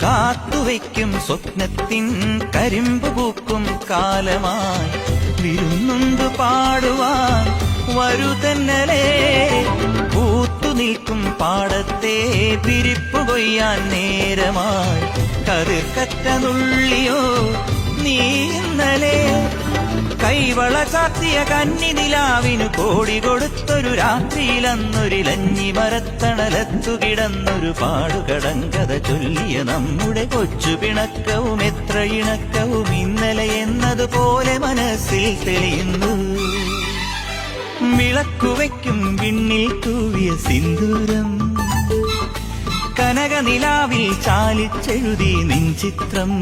കാത്തുവയ്ക്കും സ്വപ്നത്തിൻ കരിമ്പു പൂക്കും കാലമായി വിരുന്നുണ്ട് പാടുവാൻ വരുതന്നലേ പൂത്തു നിൽക്കും പാടത്തെ പിരിപ്പു കൊയ്യാൻ നേരമായി കതിർക്കറ്റ നുള്ളിയോ നീ ഇന്നലെ കൈവള ചാർത്തിയ കന്നി നിലാവിനു കോടി കൊടുത്തൊരു രാത്രിയിലന്നൊരിലഞ്ഞി മരത്തണലത്തു കിടന്നൊരു പാടുകടങ്കഥ ചൊല്ലിയ നമ്മുടെ കൊച്ചു പിണക്കവും എത്ര ഇണക്കവും ഇന്നലെ എന്നതുപോലെ മനസ്സിൽ തെളിയുന്നു വിളക്കുവയ്ക്കും വിണ്ണിൽ തൂവിയ സിന്ദൂരം കനകനിലാവിൽ ചാലിച്ചെഴുതി നിൻ ചിത്രം